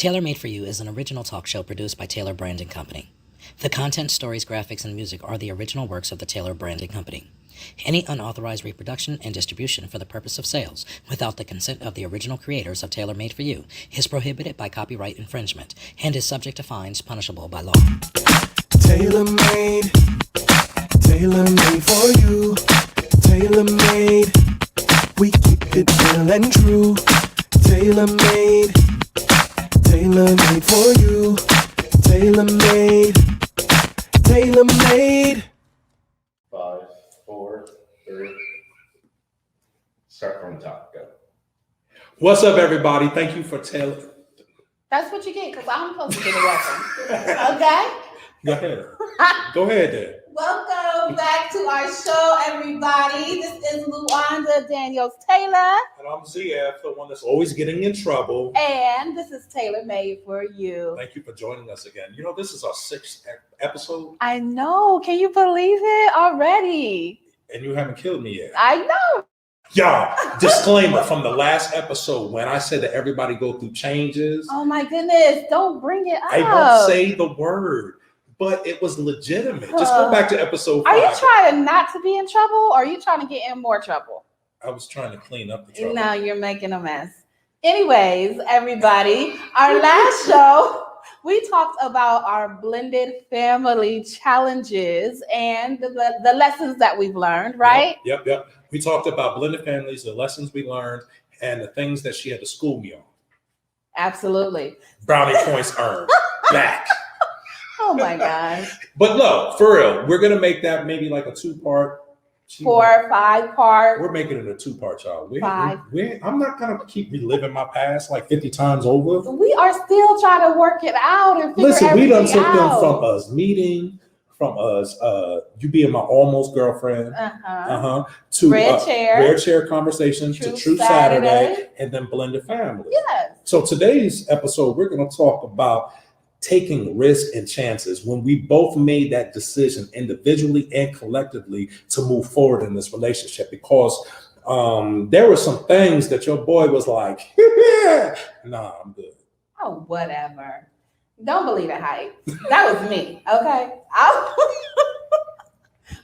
Taylor Made For You is an original talk show produced by Taylor Branding Company. The content, stories, graphics, and music are the original works of the Taylor Branding Company. Any unauthorized reproduction and distribution for the purpose of sales without the consent of the original creators of Taylor Made For You is prohibited by copyright infringement and is subject to fines punishable by law. Taylor made for you. Taylor made, we keep it real and true. Taylor made for you. Taylor made. 5, 4, 3. Start from the top. Go. What's up, everybody? Thank you for Taylor. That's what you get, because I'm supposed to get a welcome. Okay? Go ahead. Go ahead, then. Welcome back to our show, everybody. This is Luanda Taylor. And I'm ZF, the one that's always getting in trouble. And this is Taylor Made For You. Thank you for joining us again. You know, this is our 6th episode. I know. Can you believe it already? And you haven't killed me yet. I know. Y'all, disclaimer from the last episode when I said that everybody go through changes. Oh, my goodness. Don't bring it up. I won't say the word, but it was legitimate. Just go back to episode 5. Are you trying not to be in trouble, or are you trying to get in more trouble? I was trying to clean up the trouble. Now you're making a mess. Anyways, everybody, our last show, we talked about our blended family challenges and the lessons that we've learned, right? Yep. We talked about blended families, the lessons we learned, and the things that she had to school me on. Absolutely. Brownie points earned. Back. Oh my gosh. But no, for real, we're gonna make that maybe like a 2-part. 4, 5 part. We're making it a 2-part, y'all. 5. I'm not gonna keep reliving my past like 50 times over. We are still trying to work it out and figure Listen, we done everything took them out. from us meeting, from us you being my almost girlfriend, to Rare Chair Conversations, to True Saturday, and then Blended Family. Yes. So today's episode, we're gonna talk about taking risks and chances when we both made that decision individually and collectively to move forward in this relationship, because there were some things that your boy was like, nah, I'm good. Oh, whatever. Don't believe the hype. That was me, okay?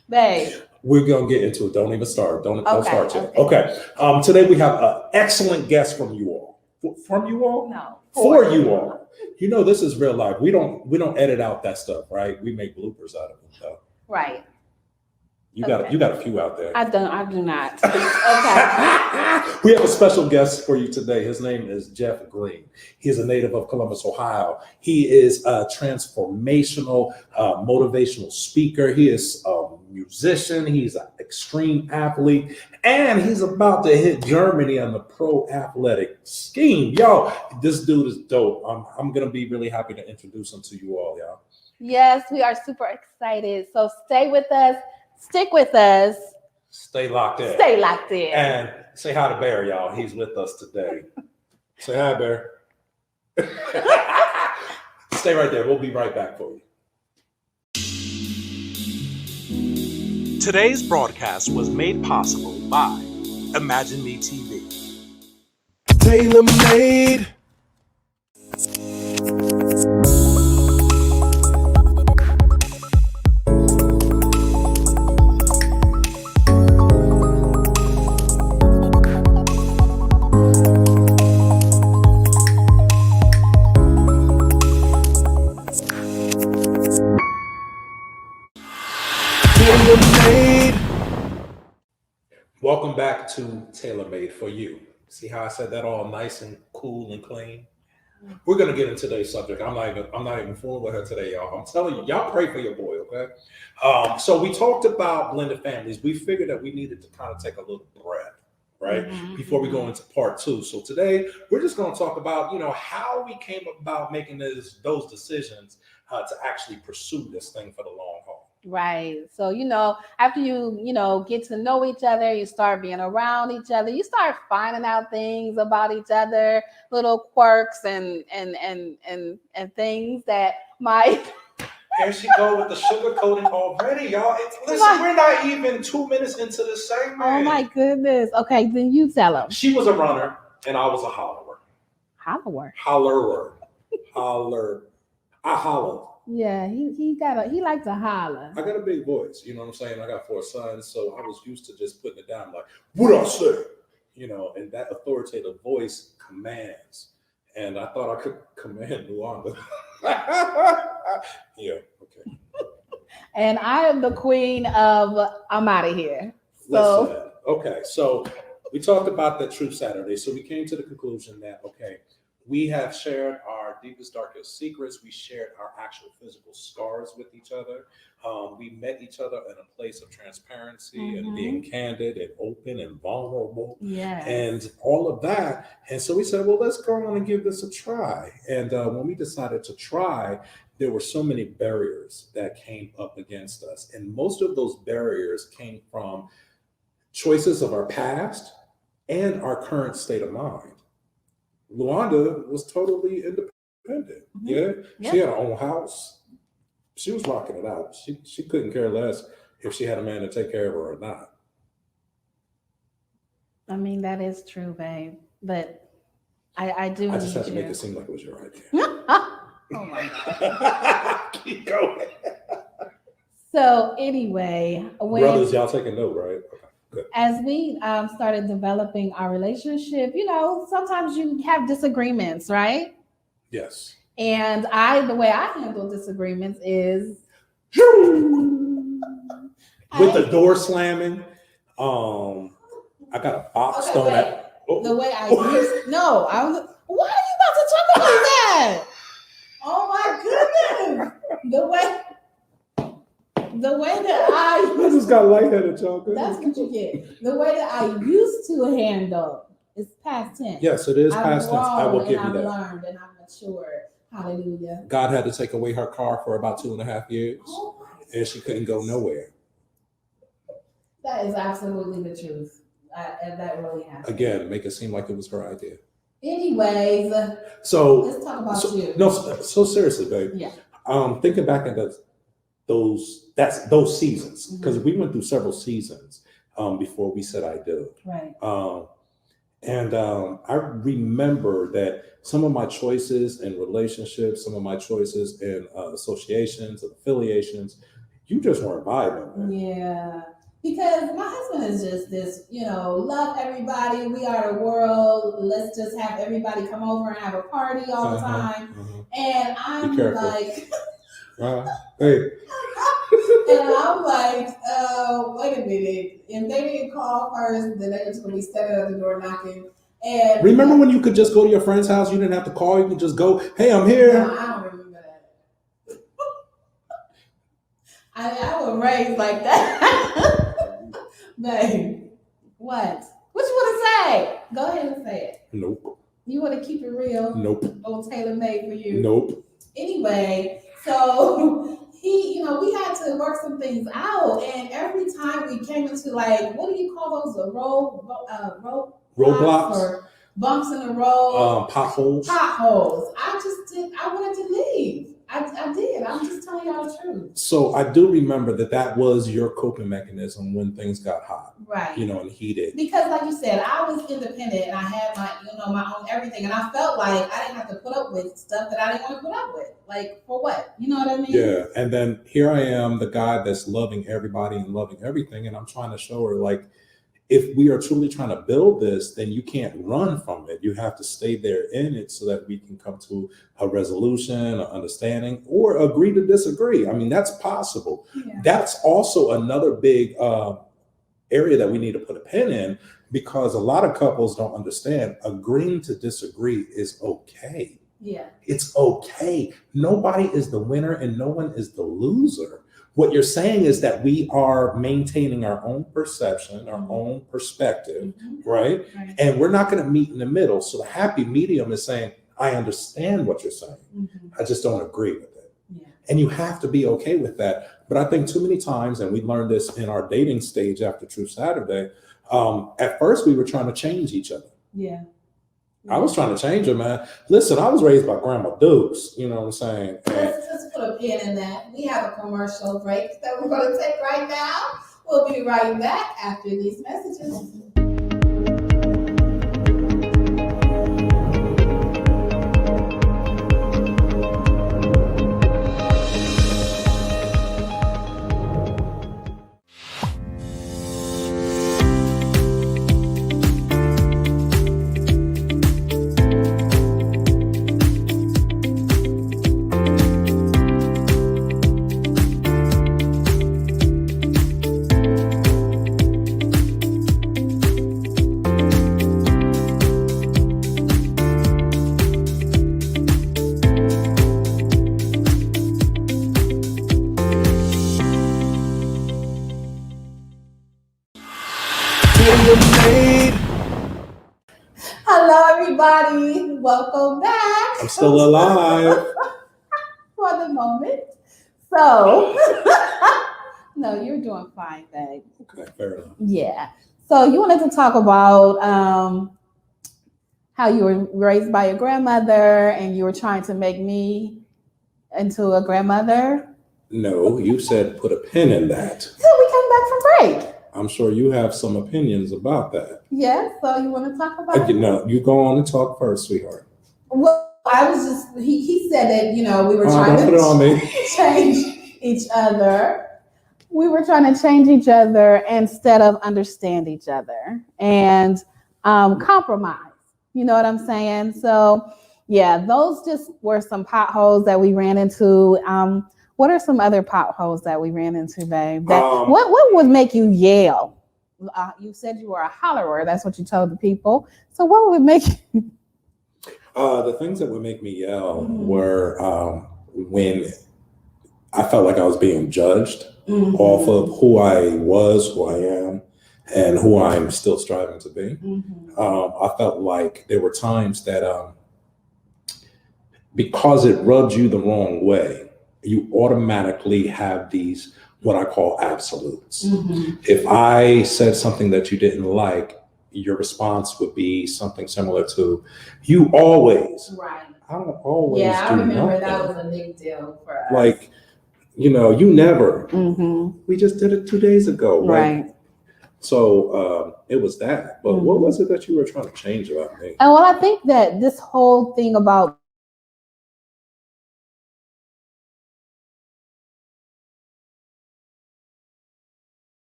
Babe. We're going to get into it. Don't even start. Don't start yet. Okay. Today we have an excellent guest from you all. From you all? No. For you all. You know, this is real life. We don't edit out that stuff, right? We make bloopers out of it, though. Right. You got a few out there. I do not. Okay. We have a special guest for you today. His name is Geoff D. He is a native of Columbus, Ohio. He is a transformational, motivational speaker. He is a musician. He's an extreme athlete, and he's about to hit Germany on the pro athletic scheme. Y'all, this dude is dope. I'm gonna be really happy to introduce him to you all, y'all. Yes, we are super excited. So stay with us. Stick with us. Stay locked in. Stay locked in. And say hi to Bear, y'all. He's with us today. Say hi, Bear. Stay right there. We'll be right back for you. Today's broadcast was made possible by Imagine Me TV. Taylor made. Welcome back to Taylor Made For You. See how I said that all nice and cool and clean? We're gonna get into today's subject. I'm not even fooling with her today, y'all. I'm telling you, y'all pray for your boy, okay? So we talked about blended families. We figured that we needed to kind of take a little breath, right? Before we go into part 2. So today we're just gonna talk about, how we came about making those decisions to actually pursue this thing for the long haul. Right. So, after you get to know each other, you start being around each other, you start finding out things about each other, little quirks and things that might. There she go with the sugar coating already, y'all. Listen, we're not even 2 minutes into the segment. Oh my goodness. Okay, then you tell them. She was a runner and I was a hollerer. Hollower. Hollerer. holler. I holler. Yeah, he likes to holler. I got a big voice, you know what I'm saying? I got 4 sons, so I was used to just putting it down like, what I say? You know, and that authoritative voice commands. And I thought I could command Luanda. Yeah, okay. And I am the queen of I'm out of here. So Listen, okay, so we talked about the Truth Saturday. So we came to the conclusion that, okay, we have shared our deepest, darkest secrets. We shared our actual physical scars with each other. We met each other in a place of transparency and being candid and open and vulnerable. yeah. And all of that. And so we said, well, let's go on and give this a try. And when we decided to try, there were so many barriers that came up against us. And most of those barriers came from choices of our past and our current state of mind. Luanda was totally independent. Yeah. She had her own house. She was rocking it out. She couldn't care less if she had a man to take care of her or not. I mean, that is true, babe. But I do I just need had to you. make it seem like it was your idea. Oh my God. Keep going. So anyway, Brothers, y'all take a note, right? Okay, good. as we started developing our relationship, you know, sometimes you have disagreements, right? Yes. And the way I handle disagreements is With the door slamming, I got a box Okay, thrown wait. at. Oh. the way I use. No, I was. Why are you about to talk about that? Oh my goodness! The way that I I. just got lightheaded, y'all. That's what you get. The way that I used to handle is past tense. Yes, it is I've past tense. I will grown give and you I've that. learned and I've matured. Hallelujah. God had to take away her car for about 2.5 years, Oh, and she couldn't go nowhere. that is absolutely the truth. And that really happened. Again, make it seem like it was her idea. Anyways, So, let's talk about you. no, so seriously, babe. Yeah. Thinking back at those seasons, because we went through several seasons before we said I do. Right. I remember that some of my choices in relationships, some of my choices in associations and affiliations, you just weren't vibing. Man. Yeah. Because my husband is just this, you know, love everybody. We are the world. Let's just have everybody come over and have a party all the time. And I'm careful. like, Hey. and I'm like, wait a minute. If they didn't call first, then they're just going to be standing at the door knocking. And Remember when you could just go to your friend's house? You didn't have to call. You could just go, hey, I'm here. No, I don't remember that. I was raised like that. Babe, what? What you want to say? Go ahead and say it. Nope. You want to keep it real? Nope. Oh, tailor made for you. Nope. Anyway, so we had to work some things out, and every time we came into like, what do you call those? Roadblocks. Or bumps in the road. Potholes. Potholes. I wanted to leave. I did. I'm just telling y'all the truth. So I do remember that was your coping mechanism when things got hot, Right. and heated. Because like you said, I was independent and I had my own everything, and I felt like I didn't have to put up with stuff that I didn't want to put up with. Like, for what? You know what I mean? Yeah. And then here I am, the guy that's loving everybody and loving everything. And I'm trying to show her, like, if we are truly trying to build this, then you can't run from it. You have to stay there in it so that we can come to a resolution, an understanding, or agree to disagree. I mean, that's possible. Yeah. That's also another big area that we need to put a pin in, because a lot of couples don't understand agreeing to disagree is okay. Yeah. It's okay. Nobody is the winner and no one is the loser. What you're saying is that we are maintaining our own perception, our own perspective, right? And we're not going to meet in the middle. So the happy medium is saying, I understand what you're saying. I just don't agree with it. Yeah. And you have to be okay with that. But I think too many times, and we learned this in our dating stage after Truth Saturday, at first we were trying to change each other. Yeah. I was trying to change her, man. Listen, I was raised by Grandma Dukes, you know what I'm saying? Let's just put a pin in that. We have a commercial break that we're going to take right now. We'll be right back after these messages. tailor-made. Hello, everybody. Welcome back. I'm still alive. For the moment. So, no, you're doing fine, babe. Okay, fair enough. Yeah. So you wanted to talk about how you were raised by your grandmother and you were trying to make me into a grandmother. No, you said put a pin in that. So we came back from break. I'm sure you have some opinions about that. Yeah. So you want to talk about it? No, you go on and talk first, sweetheart. Well, I was just, he said that, we were Don't trying put it on me. to change each other. We were trying to change each other instead of understand each other and compromise. You know what I'm saying? So, yeah, those just were some potholes that we ran into. What are some other potholes that we ran into, babe? What would make you yell? You said you were a hollerer. That's what you told the people. So what would make you? The things that would make me yell were when I felt like I was being judged off of who I was, who I am, and who I'm still striving to be. I felt like there were times that because it rubbed you the wrong way, you automatically have these, what I call absolutes. If I said something that you didn't like, your response would be something similar to, you always. Right. I don't always Yeah, I do remember nothing. that was a big deal for us. Like, you never. We just did it 2 days ago. Right. So it was that. But what was it that you were trying to change about me? And well, I think that this whole thing about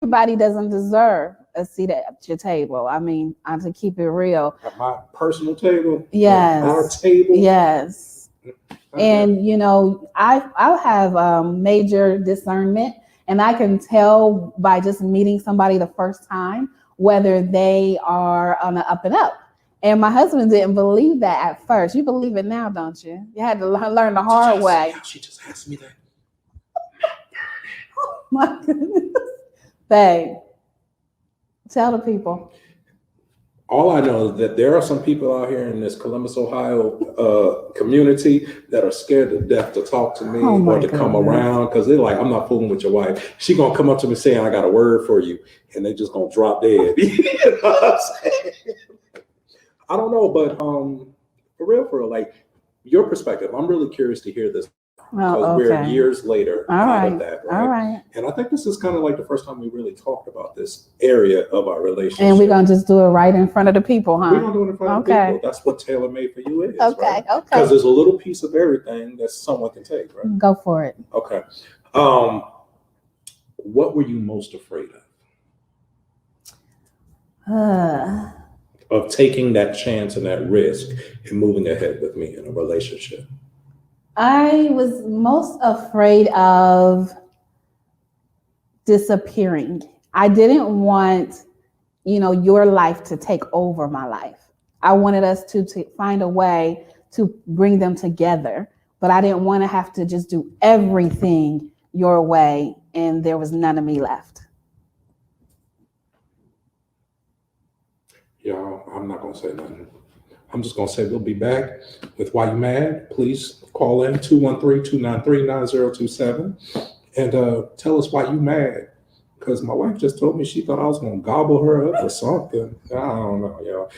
everybody doesn't deserve a seat at your table. I mean, to keep it real. At my personal table? Yes. Our table? Yes. Okay. And I have major discernment, and I can tell by just meeting somebody the first time whether they are on the up and up. And my husband didn't believe that at first. You believe it now, don't you? You had to learn the hard way. She just asked me that. My goodness. Babe, tell the people. All I know is that there are some people out here in this Columbus, Ohio community that are scared to death to talk to me or to come around because they're like, I'm not fooling with your wife. She gonna come up to me saying, I got a word for you, and they just gonna drop dead. You know what I'm saying? I don't know, but for real, like your perspective, I'm really curious to hear this. Because we're years later out of that, right? All right. And I think this is kind of like the first time we really talked about this area of our relationship. And we're going to just do it right in front of the people, huh? We're going to do it in front of the people. That's what Tailor Made for You is, Okay, right? okay. Because there's a little piece of everything that someone can take, right? Go for it. Okay. What were you most afraid of? Of taking that chance and that risk and moving ahead with me in a relationship? I was most afraid of disappearing. I didn't want, your life to take over my life. I wanted us to find a way to bring them together, but I didn't want to have to just do everything your way and there was none of me left. Y'all, I'm not going to say nothing. I'm just going to say we'll be back with Why You Mad. Please call in 213-293-9027 and tell us why you mad. Because my wife just told me she thought I was going to gobble her up or something. I don't know,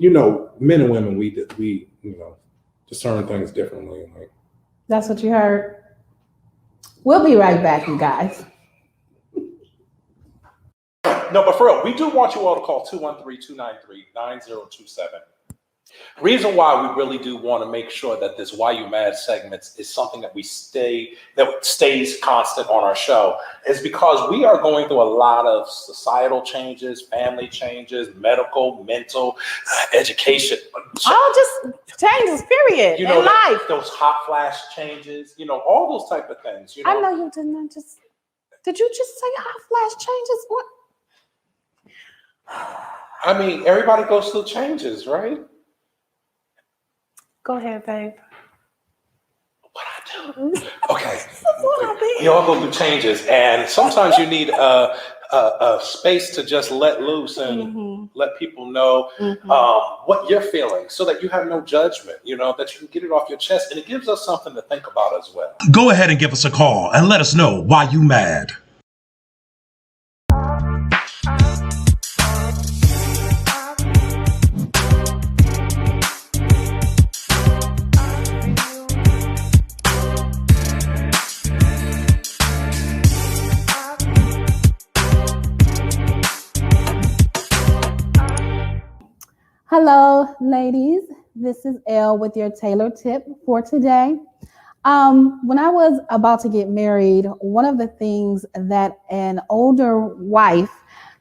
y'all. Men and women, we discern things differently. Like, that's what you heard. We'll be right back, you guys. No, but for real, we do want you all to call 213-293-9027. Reason why we really do want to make sure that this Why You Mad segments is something that stays constant on our show is because we are going through a lot of societal changes, family changes, medical, mental, education. Just changes, period, in life. Those hot flash changes, all those type of things. I know you didn't just. Did you just say hot flash changes? What? I mean, everybody goes through changes, right? Go ahead, babe. What I do? Okay. We all go through changes, and sometimes you need a a space to just let loose and let people know what you're feeling, so that you have no judgment, that you can get it off your chest, and it gives us something to think about as well. Go ahead and give us a call and let us know why you mad. Hello, ladies. This is Elle with your Taylor tip for today. When I was about to get married, one of the things that an older wife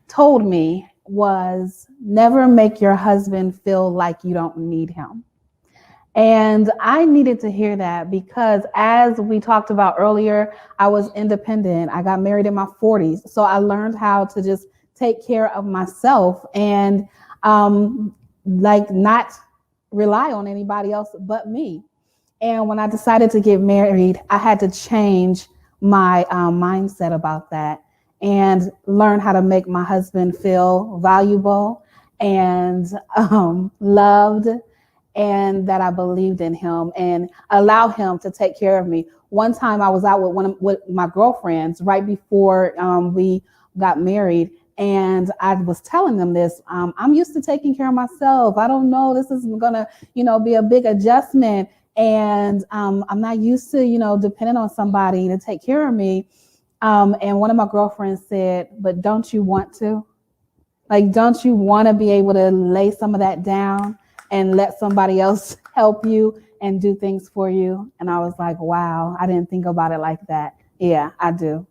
told me was never make your husband feel like you don't need him. And I needed to hear that because, as we talked about earlier, I was independent. I got married in my 40s. So I learned how to just take care of myself and not rely on anybody else but me. And when I decided to get married, I had to change my mindset about that and learn how to make my husband feel valuable and loved, and that I believed in him and allow him to take care of me. One time I was out with my girlfriends right before we got married, and I was telling them this. I'm used to taking care of myself. I don't know, this is gonna, be a big adjustment. And I'm not used to, depending on somebody to take care of me. And one of my girlfriends said, but don't you want to? Like, don't you want to be able to lay some of that down and let somebody else help you and do things for you? And I was like, wow, I didn't think about it like that. Yeah, I do.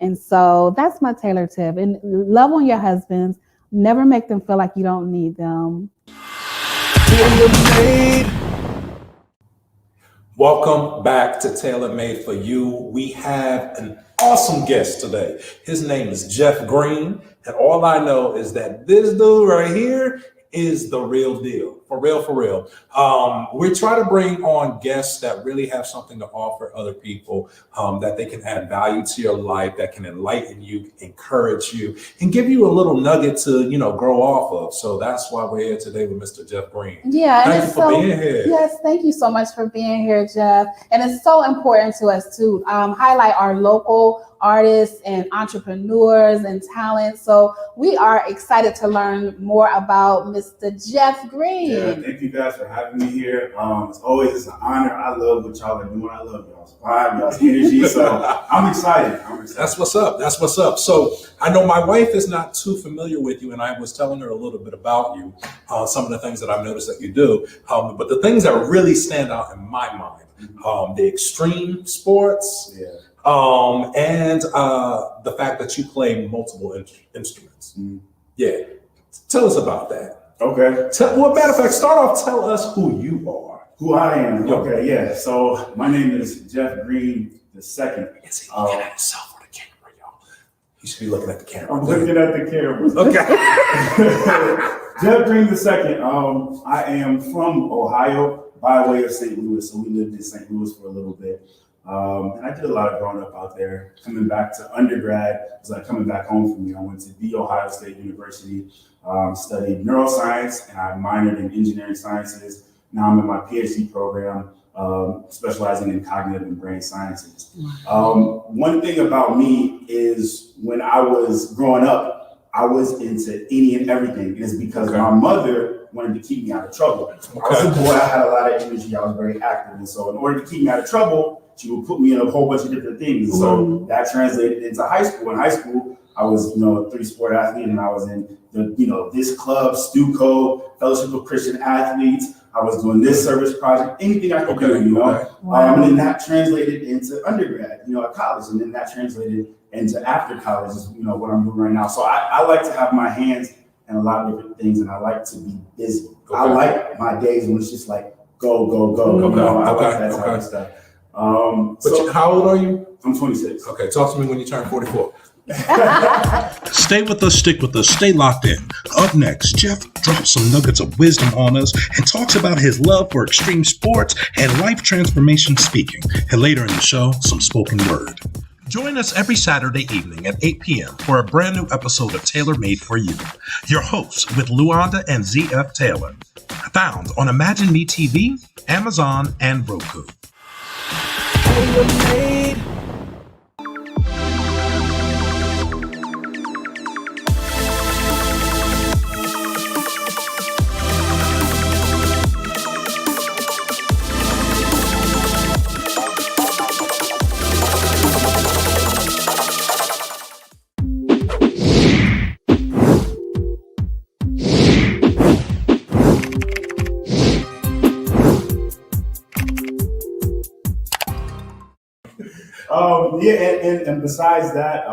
And so that's my Taylor tip. And love on your husbands. Never make them feel like you don't need them. Welcome back to Taylor Made for You. We have an awesome guest today. His name is Geoff Green. And all I know is that this dude right here is the real deal. For real. We try to bring on guests that really have something to offer other people, that they can add value to your life, that can enlighten you, encourage you, and give you a little nugget to, grow off of. So that's why we're here today with Mr. Geoff Green. Yeah. Thank you for being here. Yes, thank you so much for being here, Geoff. And it's so important to us to highlight our local artists and entrepreneurs and talent. So we are excited to learn more about Mr. Geoff Green. Yeah, thank you guys for having me here. It's an honor. I love what y'all are doing. I love y'all's vibe, y'all's energy. So I'm excited. That's what's up. So I know my wife is not too familiar with you, and I was telling her a little bit about you, some of the things that I've noticed that you do. But the things that really stand out in my mind, the extreme sports, and the fact that you play multiple instruments. Yeah. Tell us about that. Okay. Matter of fact, start off, tell us who you are. Who I am. Okay, yeah. So my name is Geoff Green II. Is he looking at himself or the camera, y'all? He should be looking at the camera. I'm looking at the camera. Okay. Geoff Green II. I am from Ohio by way of St. Louis. So we lived in St. Louis for a little bit. And I did a lot of growing up out there. Coming back to undergrad, it was like coming back home for me. I went to The Ohio State University, studied neuroscience, and I minored in engineering sciences. Now I'm in my PhD program, specializing in cognitive and brain sciences. One thing about me is when I was growing up, I was into any and everything. It's because my mother wanted to keep me out of trouble. I was a boy, I had a lot of energy, I was very active. And so in order to keep me out of trouble, she would put me in a whole bunch of different things. And so that translated into high school. In high school, I was, a 3-sport athlete, and I was in this club, StuCo, Fellowship of Christian Athletes. I was doing this service project, anything I could do, Wow. And then that translated into undergrad, at college. And then that translated into after college is, what I'm doing right now. So I like to have my hands in a lot of different things, and I like to be busy. I like my days when it's just like, go. I like that type of stuff. How old are you? I'm 26. Okay, talk to me when you turn 44. Stay with us, stick with us, stay locked in. Up next, Geoff drops some nuggets of wisdom on us and talks about his love for extreme sports and life transformation speaking. And later in the show, some spoken word. Join us every Saturday evening at 8 p.m. for a brand new episode of Tailor Made for You. Your hosts with Luanda and Geoff Taylor. Found on Imagine Me TV, Amazon, and Roku. Tailor Made. And besides that,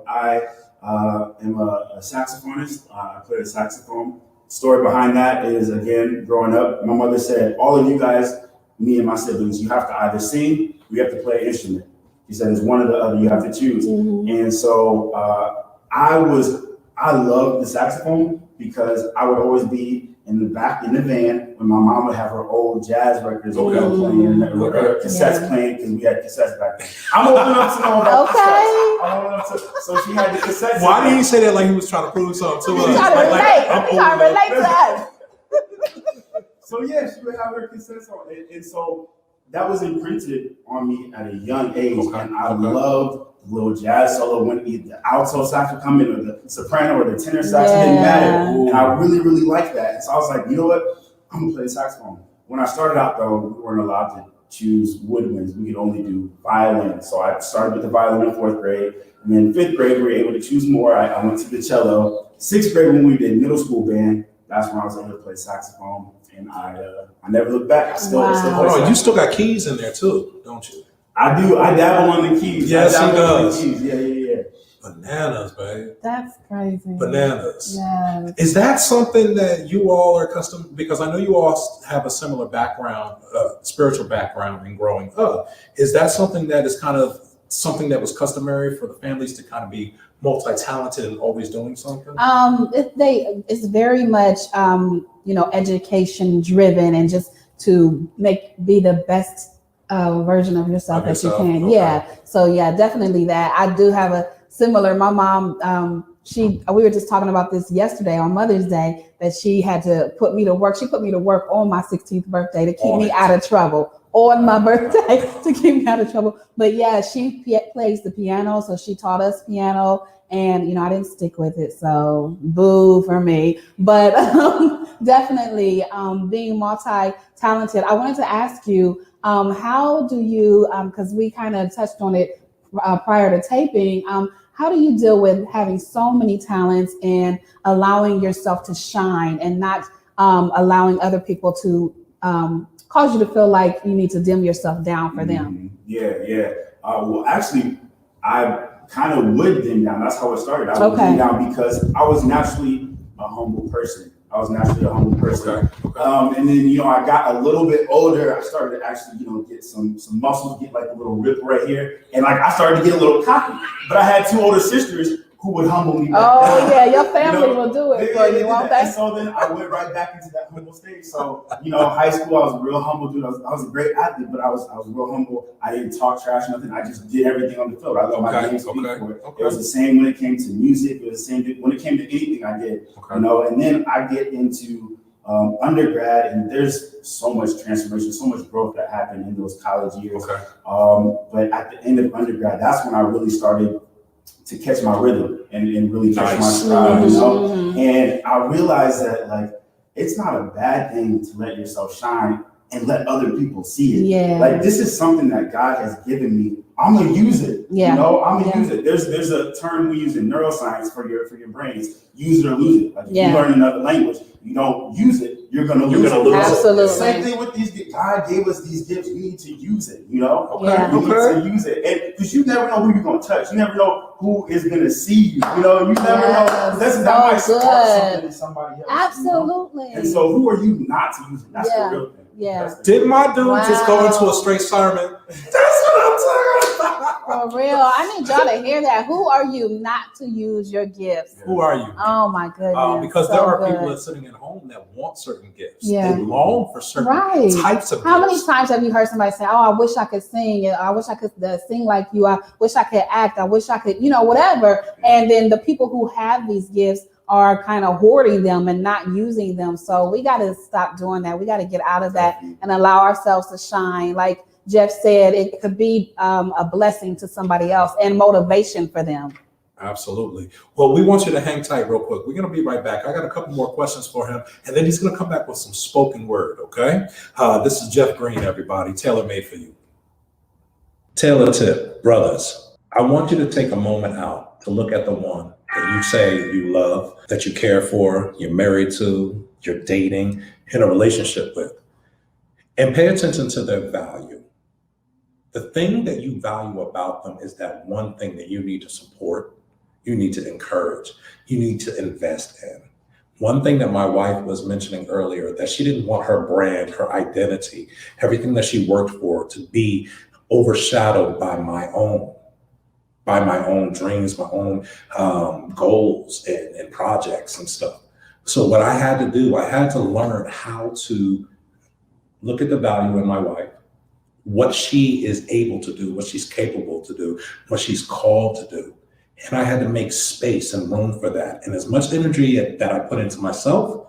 I am a saxophonist. I play the saxophone. Story behind that is, again, growing up, my mother said, all of you guys, me and my siblings, you have to either sing or you have to play an instrument. She said, it's one or the other, you have to choose. Mm-hmm. And so I loved the saxophone because I would always be in the back in the van when my mom would have her old jazz records playing, or her cassettes playing, because we had cassettes back then. I'm old enough to know about cassettes. I'm old enough to, so she had the cassettes. Why did he say that like he was trying to prove something to us? He's trying to relate to us. So yeah, she would have her cassettes on, and so that was imprinted on me at a young age, and I loved the little jazz solo when either the alto sax would come in, or the soprano, or the tenor sax. It didn't matter, and I really, really liked that. And so I was like, you know what, I'm gonna play the saxophone. When I started out, though, we weren't allowed to choose woodwinds. We could only do violin. So I started with the violin in 4th grade, and then 5th grade we were able to choose more. I went to the cello. 6th grade, when we did middle school band, that's when I was able to play saxophone. And I never looked back. I still play saxophone. You still got keys in there too, don't you? I do. I dabble on the keys. Yes, he does. Yeah. Bananas, babe. That's crazy. Bananas. Yes. Is that something that you all are accustomed? Because I know you all have a similar background, spiritual background in growing up. Is that something that is kind of something that was customary for the families to kind of be multi-talented and always doing something? It's very much education driven, and just to be the best version of yourself that you can. Okay. Yeah. So yeah, definitely that. I do have a similar. My mom, we were just talking about this yesterday on Mother's Day, that she had to put me to work. She put me to work on my 16th birthday to keep me out of trouble. On my birthday to keep me out of trouble. But yeah, she plays the piano, so she taught us piano. And, I didn't stick with it, so boo for me. But definitely being multi-talented. I wanted to ask you, how do you, because we kind of touched on it prior to taping, how do you deal with having so many talents and allowing yourself to shine and not allowing other people to cause you to feel like you need to dim yourself down for them? Yeah. Well, actually, I kind of would dim down. That's how it started. I would dim down because I was naturally a humble person. And then, I got a little bit older. I started to actually, get some muscles, get like a little rip right here. And like, I started to get a little cocky. But I had 2 older sisters who would humble me back down. Yeah, your family will do it for you, won't they? And so then I went right back into that humble stage. So, high school, I was a real humble dude. I was a great athlete, but I was real humble. I didn't talk trash, nothing. I just did everything on the field. I let my game speak for it. It was the same when it came to music. It was the same when it came to anything I did. And then I get into undergrad, and there's so much transformation, so much growth that happened in those college years. But at the end of undergrad, that's when I really started to catch my rhythm and really catch my stride, And I realized that like it's not a bad thing to let yourself shine and let other people see it. Yeah. Like this is something that God has given me. I'm gonna use it. Yeah. I'm gonna use it. There's a term we use in neuroscience for your brains. Use it or lose it. Like if you learn another language, you don't use it, you're gonna lose it. Absolutely. Same thing with these gifts. God gave us these gifts. We need to use it. We need to use it, and because you never know who you're gonna touch. You never know who is gonna see you. You never know. That might spark something in somebody else. Absolutely. And so, who are you not to use it? That's the real thing. Yeah. Did my dude just go into Wow. a straight sermon? That's what I'm talking about. For real. I need y'all to hear that. Who are you not to use your gifts? Who are you? Oh my goodness. Because So there are good. people that are sitting at home that want certain gifts. Yeah. They long for certain Right. types of How many gifts. times have you heard somebody say, "Oh, I wish I could sing. I wish I could sing like you. I wish I could act. I wish I could, whatever." And then the people who have these gifts are kind of hoarding them and not using them. So we got to stop doing that. We got to get out of that and allow ourselves to shine. Like Geoff said, it could be a blessing to somebody else and motivation for them. Absolutely. Well, we want you to hang tight real quick. We're going to be right back. I got a couple more questions for him, and then he's going to come back with some spoken word, okay? This is Geoff Green, everybody, tailor-made for you. Taylor tip, brothers, I want you to take a moment out to look at the one that you say you love, that you care for, you're married to, you're dating, in a relationship with, and pay attention to their value. The thing that you value about them is that one thing that you need to support, you need to encourage, you need to invest in. One thing that my wife was mentioning earlier, that she didn't want her brand, her identity, everything that she worked for to be overshadowed by my own dreams, my own goals and projects and stuff. So what I had to do, I had to learn how to look at the value in my wife, what she is able to do, what she's capable to do, what she's called to do. And I had to make space and room for that. And as much energy that I put into myself,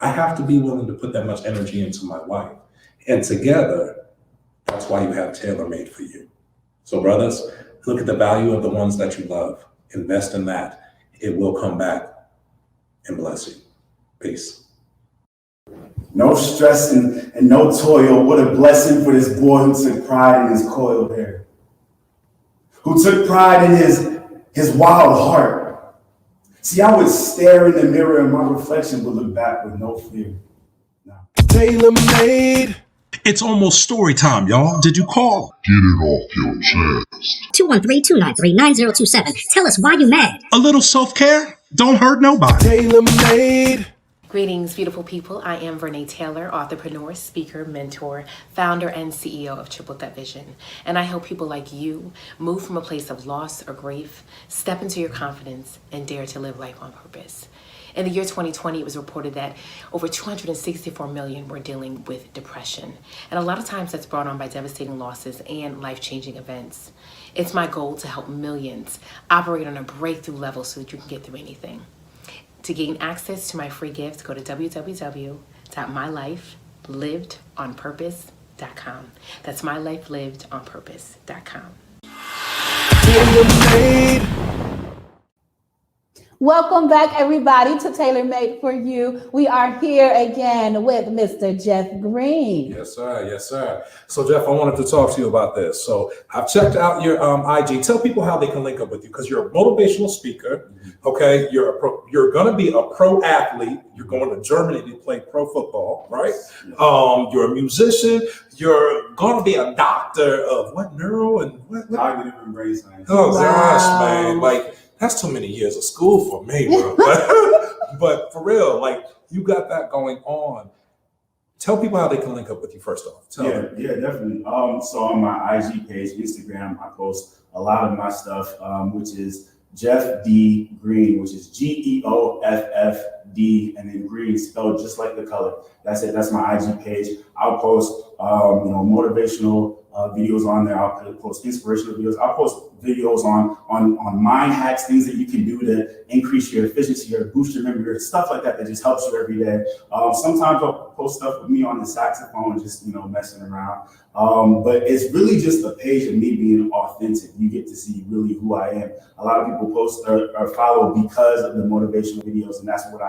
I have to be willing to put that much energy into my wife. And together, that's why you have tailor-made for you. So brothers, look at the value of the ones that you love. Invest in that. It will come back and bless you. Peace. No stress and no toil. What a blessing for this boy who took pride in his coiled hair. Who took pride in his wild heart. See, I would stare in the mirror and my reflection would look back with no fear. No. Tailor-made. It's almost story time, y'all. Did you call? Get it off your chest. 213-293-9027. Tell us why you mad. A little self-care? Don't hurt nobody. Tailor-made. Greetings, beautiful people. I am Vernee Taylor, entrepreneur, speaker, mentor, founder, and CEO of Triple Threat Vision. And I help people like you move from a place of loss or grief, step into your confidence, and dare to live life on purpose. In the year 2020, it was reported that over 264 million were dealing with depression. And a lot of times that's brought on by devastating losses and life-changing events. It's my goal to help millions operate on a breakthrough level so that you can get through anything. To gain access to my free gift, go to www.mylifelivedonpurpose.com. That's mylifelivedonpurpose.com. Tailor-made. Welcome back, everybody, to Tailor Made for You. We are here again with Mr. Geoff Green. Yes, sir. Yes, sir. So, Geoff, I wanted to talk to you about this. So, I've checked out your IG. Tell people how they can link up with you, because you're a motivational speaker. Okay, you're going to be a pro athlete. You're going to Germany to play pro football, right? You're a musician. You're going to be a doctor of what, neuro and what? Cognitive and brain science. Oh gosh, Wow. man! Like, that's too many years of school for me, bro. But for real, like, you got that going on. Tell people how they can link up with you first off. Tell them. Yeah, definitely. So on my IG page, Instagram, I post a lot of my stuff, which is Geoff D Green, which is GEOFFD, and then Green spelled just like the color. That's it. That's my IG page. I'll post, motivational videos on there. I'll post inspirational videos. I'll post videos on mind hacks, things that you can do to increase your efficiency or boost your memory, or stuff like that just helps you every day. Sometimes I'll post stuff with me on the saxophone, just messing around. But it's really just a page of me being authentic. You get to see really who I am. A lot of people post or follow because of the motivational videos, and that's what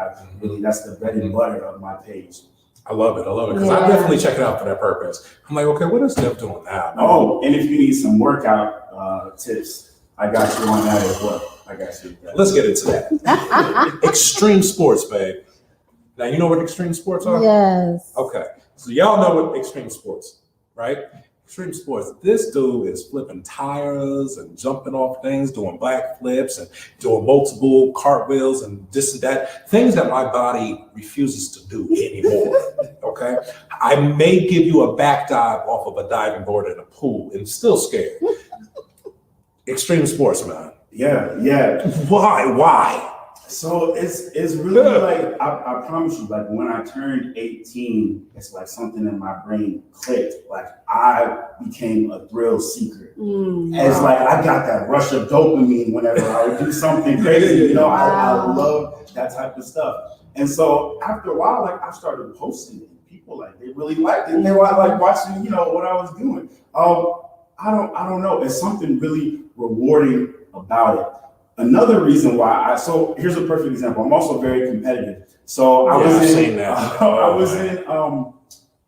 that's the bread and butter of my page. I love it. Because I definitely check it out for that purpose. I'm like, okay, what is Geoff doing now? Oh, and if you need some workout tips, I got you on that as well. I got you. Let's get into that. Extreme sports, babe. Now, you know what extreme sports are? Yes. Okay. So y'all know what extreme sports, right? Extreme sports. This dude is flipping tires and jumping off things, doing back flips and doing multiple cartwheels and this and that. Things that my body refuses to do anymore. Okay? I may give you a back dive off of a diving board in a pool and still scared. Extreme sports, man. Yeah. Why? So it's really like I promise you, like when I turned 18, it's like something in my brain clicked. Like I became a thrill seeker. It's like I got that rush of dopamine whenever I would do something crazy. You know, I love that type of stuff. And so after a while, like I started posting it. People like they really liked it. They were like watching, you know, what I was doing. I don't know. There's something really rewarding about it. Another reason why so here's a perfect example. I'm also very competitive. So I was in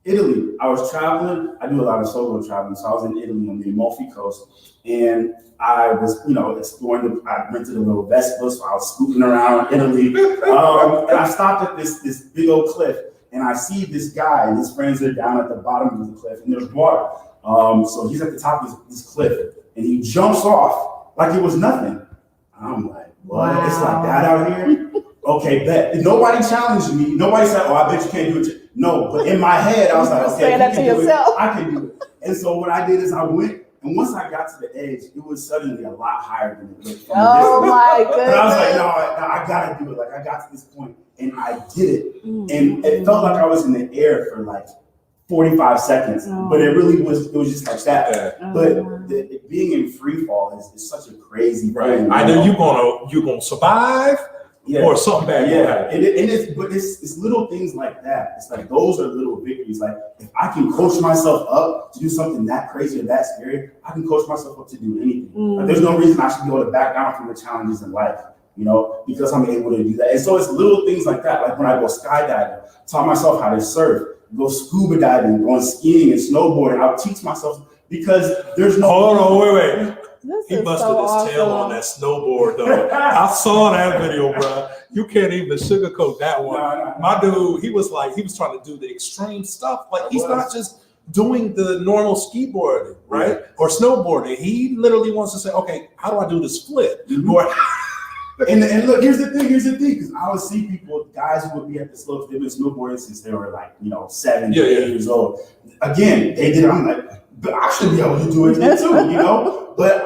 Italy. I was traveling. I do a lot of solo traveling. So I was in Italy on the Amalfi Coast, and I was, you know, exploring. I rented a little Vespa, so I was scooting around Italy, and I stopped at this big old cliff, and I see this guy and his friends are down at the bottom of the cliff, and there's water. So he's at the top of this cliff, and he jumps off like it was nothing. I'm like, what? Wow. It's like that out here? Okay, bet. Nobody challenged me. Nobody said, oh, I bet you can't do it. No, but in my head, I was like, okay, say that to yourself. I can do it. And so what I did is I went, and once I got to the edge, it was suddenly a lot higher than it looked. Oh my goodness. But I was like, no, I gotta do it. Like I got to this point, and I did it. And it felt like I was in the air for like 45 seconds, but it was just like that. But being in free fall is such a crazy thing. Either you're gonna survive or something bad. It's little things like that. It's like those are little victories. Like if I can coach myself up to do something that crazy or that scary, I can coach myself up to do anything. Like there's no reason I should be able to back down from the challenges in life, you know, because I'm able to do that. And so it's little things like that. Like when I go skydiving, taught myself how to surf. Go scuba diving, going skiing and snowboarding. I'll teach myself because there's no. Hold on, wait. He busted his tail on that snowboard though. I saw that video, bro. You can't even sugarcoat that one. No. My dude, he was trying to do the extreme stuff. Like he's not just doing the normal skiboarding, right? Or snowboarding. He literally wants to say, okay, how do I do this flip? Or And look, here's the thing, because I would see people, guys who would be at the slopes, they've been snowboarding since they were like, 7, 8 years old. Again, they did. I'm like, but I should be able to do it too, you know? But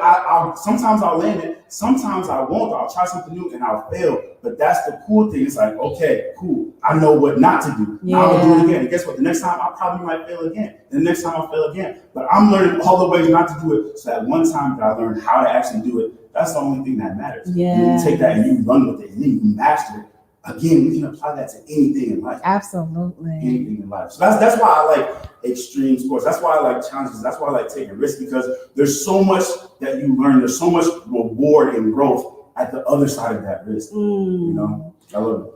sometimes I'll land it, sometimes I won't. I'll try something new and I'll fail. But that's the cool thing. It's like, okay, cool. I know what not to do. Now I'm gonna do it again. And guess what? The next time I probably might fail again. And the next time I'll fail again. But I'm learning all the ways not to do it. So that one time that I learned how to actually do it, that's the only thing that matters. You take that and you run with it and then you master it. Again, we can apply that to anything in life. Absolutely. Anything in life. So that's why I like extreme sports. That's why I like challenges. That's why I like taking risks, because there's so much that you learn. There's so much reward and growth at the other side of that risk. You know, I love it.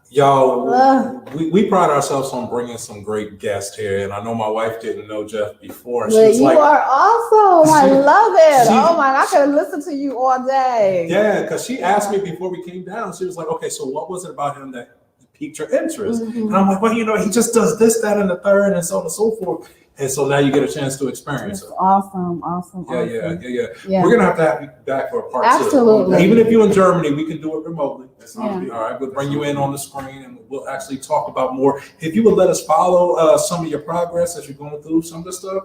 Yo, we pride ourselves on bringing some great guests here, and I know my wife didn't know Geoff before. And she was you are awesome. I love it. Oh my, I could listen to you all day. Yeah, because she asked me before we came down. She was like, "Okay, so what was it about him that piqued your interest?" And I'm like, "Well, he just does this, that, and the third, and so on and so forth." And so now you get a chance to experience it. Awesome. Yeah. We're gonna have you back for a part 2. Absolutely. Even if you're in Germany, we can do it remotely. All right, we'll bring you in on the screen and we'll actually talk about more. If you would let us follow some of your progress as you're going through some of the stuff,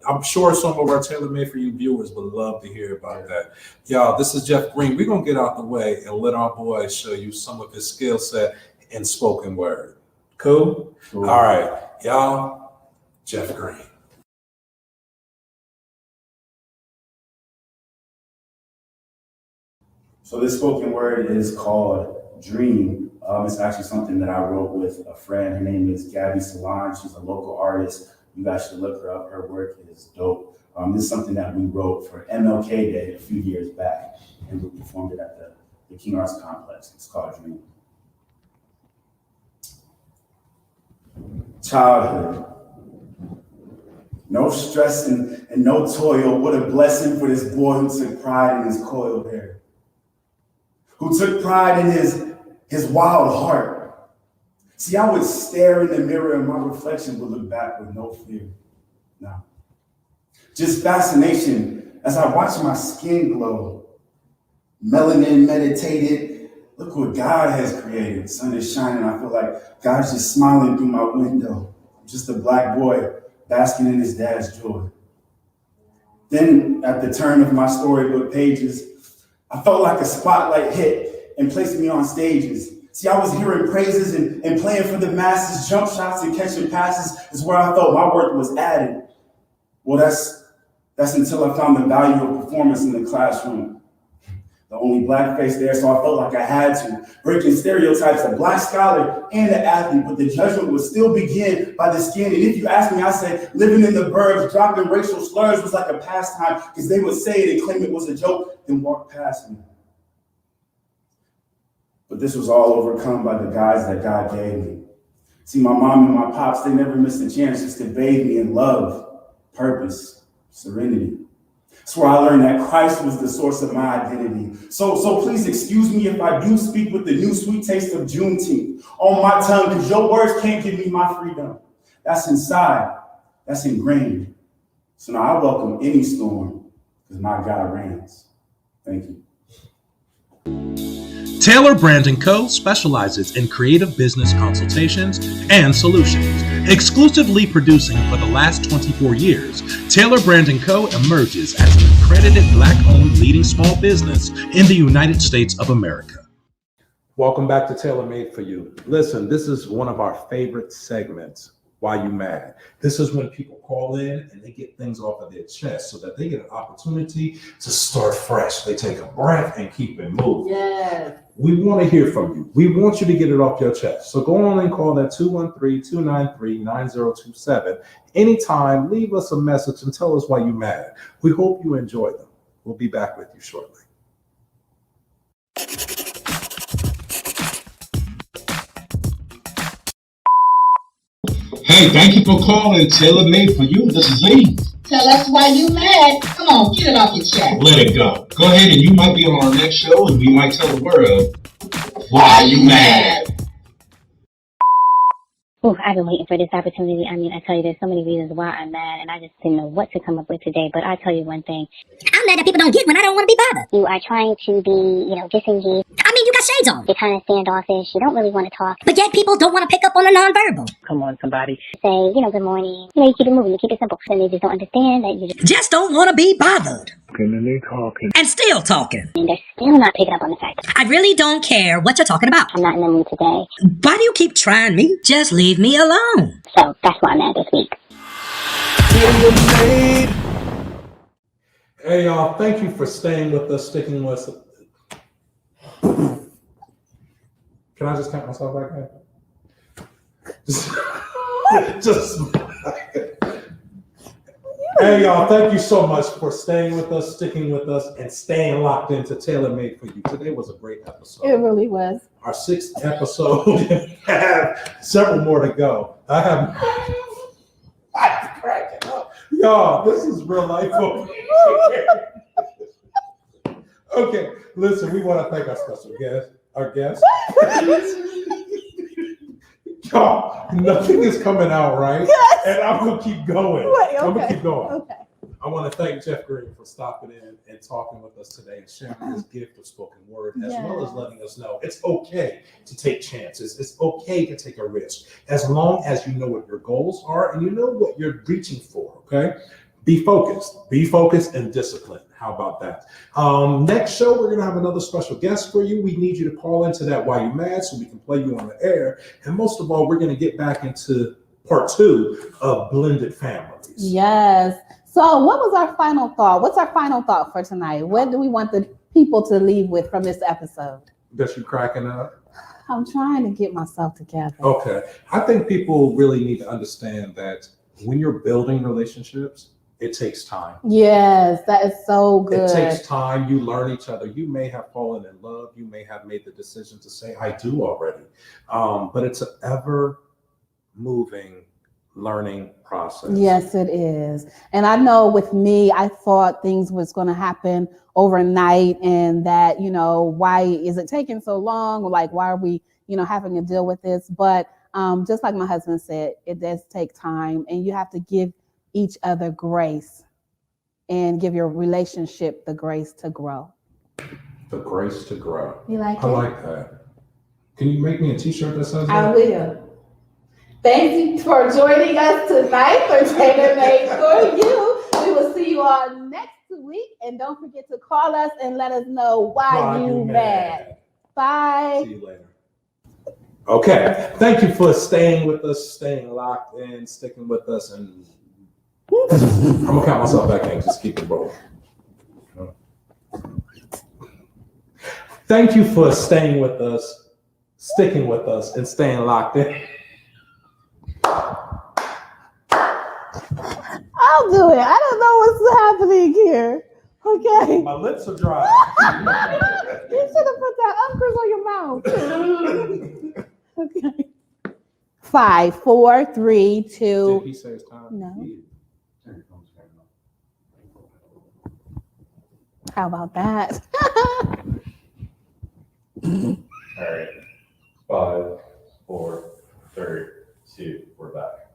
I'm sure some of our Tailor Made for You viewers would love to hear about that. Y'all, this is Geoff Green. We're gonna get out the way and let our boy show you some of his skill set in spoken word. Cool? All right, y'all. Geoff Green. So this spoken word is called Dream. It's actually something that I wrote with a friend. Her name is Gabby Solange. She's a local artist. You guys should look her up. Her work is dope. This is something that we wrote for MLK Day a few years back, and we performed it at the King Arts Complex. It's called Dream. Childhood. No stress and no toil. What a blessing for this boy who took pride in his coiled hair. Who took pride in his wild heart. See, I would stare in the mirror and my reflection would look back with no fear. No. Just fascination as I watch my skin glow. Melanin meditated. Look what God has created. Sun is shining. I feel like God's just smiling through my window. I'm just a black boy basking in his dad's joy. Then at the turn of my storybook pages, I felt like a spotlight hit and placed me on stages. See, I was hearing praises and playing for the masses. Jump shots and catching passes is where I felt my worth was added. Well, that's until I found the value of performance in the classroom. The only black face there, so I felt like I had to. Breaking stereotypes, a black scholar and an athlete, but the judgment would still begin by the skin. And if you ask me, I say living in the burbs, dropping racial slurs was like a pastime, because they would say it and claim it was a joke, then walk past me. But this was all overcome by the guys that God gave me. See, my mom and my pops, they never missed a chance just to bathe me in love, purpose, serenity. That's where I learned that Christ was the source of my identity. So please excuse me if I do speak with the new sweet taste of Juneteenth on my tongue, because your words can't give me my freedom. That's inside. That's ingrained. So now I welcome any storm, because my God reigns. Thank you. Taylor Brand & Co. specializes in creative business consultations and solutions. Exclusively producing for the last 24 years, Taylor Brand & Co. emerges as an accredited Black-owned leading small business in the United States of America. Welcome back to Taylor Made for You. Listen, this is one of our favorite segments, Why You Mad? This is when people call in and they get things off of their chest so that they get an opportunity to start fresh. They take a breath and keep it moving. Yes. We want to hear from you. We want you to get it off your chest. So go on and call that 213-293-9027. Anytime, leave us a message and tell us why you're mad. We hope you enjoy them. We'll be back with you shortly. Hey, thank you for calling Taylor Made for You. This is Z. Tell us why you mad. Come on, get it off your chest. Let it go. Go ahead and you might be on our next show and we might tell the world why you mad. Oh, I've been waiting for this opportunity. I mean, I tell you, there's so many reasons why I'm mad, and I just didn't know what to come up with today. But I tell you one thing. I'm mad that people don't get when I don't want to be bothered. You are trying to be, disengaged. I mean, you got shades on. You're kind of standoffish. You don't really want to talk. But yet people don't want to pick up on the nonverbal. Come on, somebody. Say, good morning. You keep it moving. You keep it simple. And they just don't understand that you just don't want to be bothered. And then they talking. And still talking. And they're still not picking up on the fact that I really don't care what you're talking about. I'm not in the mood today. Why do you keep trying me? Just leave me alone. So that's why I'm at this week. Hey, y'all, thank you for staying with us, sticking with us. Can I just count myself back in? Just Hey, y'all, thank you so much for staying with us, sticking with us, and staying locked into Taylor Made for You. Today was a great episode. It really was. Our 6th episode. We have several more to go. I'm cracking up. Y'all, this is real life. Okay, listen, we want to thank our special guest, Y'all, nothing is coming out right, yes. And I'm gonna keep going. I'm gonna keep going. Okay. I want to thank Geoff Green for stopping in and talking with us today and sharing his gift of spoken word, as well as letting us know it's okay to take chances. It's okay to take a risk, as long as you know what your goals are and you know what you're reaching for. Okay, be focused and disciplined. How about that? Next show, we're gonna have another special guest for you. We need you to call into that Why You Mad so we can play you on the air. And most of all, we're gonna get back into part 2 of blended families. Yes. So what was our final thought? What's our final thought for tonight? What do we want the people to leave with from this episode? Guess you're cracking up? I'm trying to get myself together. Okay. I think people really need to understand that when you're building relationships, it takes time. Yes, that is so good. It takes time. You learn each other. You may have fallen in love. You may have made the decision to say, I do already. But it's an ever moving learning process. Yes, it is. And I know with me, I thought things was going to happen overnight and that, why is it taking so long? Like, why are we, having to deal with this? But just like my husband said, it does take time and you have to give each other grace. and give your relationship the grace to grow. The grace to grow. You like I it? like that. Can you make me a t-shirt that says that? I will. Thank you for joining us tonight for Taylor Made for You. We will see you all next week. And don't forget to call us and let us know why you mad. Bye. See you later. Okay. Thank you for staying with us, staying locked in, sticking with us, and I'm gonna count myself back in. Just keep it rolling. Thank you for staying with us, sticking with us, and staying locked in. I'll do it. I don't know what's happening here. Okay. My lips are dry. You should have put that uncles on your mouth. Okay. 5, 4, 3, 2. Did he say it's time? No. How about that? All right. 5, 4, 3, 2. We're back.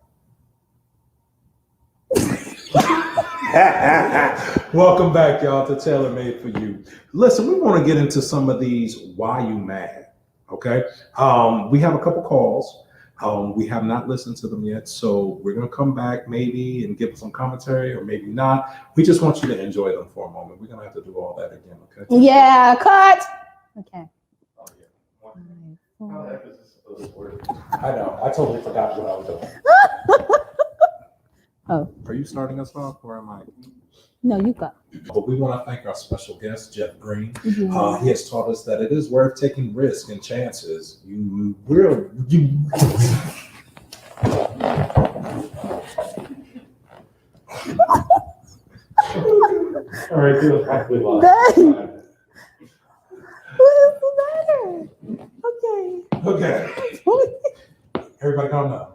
Welcome back, y'all, to Taylor Made for You. Listen, we want to get into some of these why you mad, okay? We have a couple calls. We have not listened to them yet, so we're going to come back maybe and give some commentary or maybe not. We just want you to enjoy them for a moment. We're going to have to do all that again, okay? Yeah, cut. Okay. Oh, yeah. How the heck is this supposed to work? I know. I totally forgot what I was doing. Oh. Are you starting us off or am I? No, you go. But we want to thank our special guest, Geoff Green. Mm-hmm. He has taught us that it is worth taking risks and chances. You will. All right, do it practically live. Dang. What is the matter? Okay. Okay. Everybody calm down.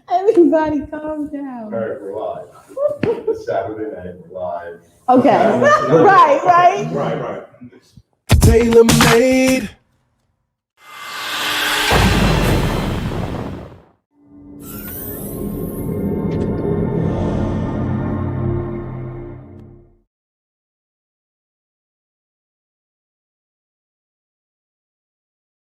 Everybody calm down. All right, we're live. It's Saturday night, we're live. Okay. Right. Right. Tailor made.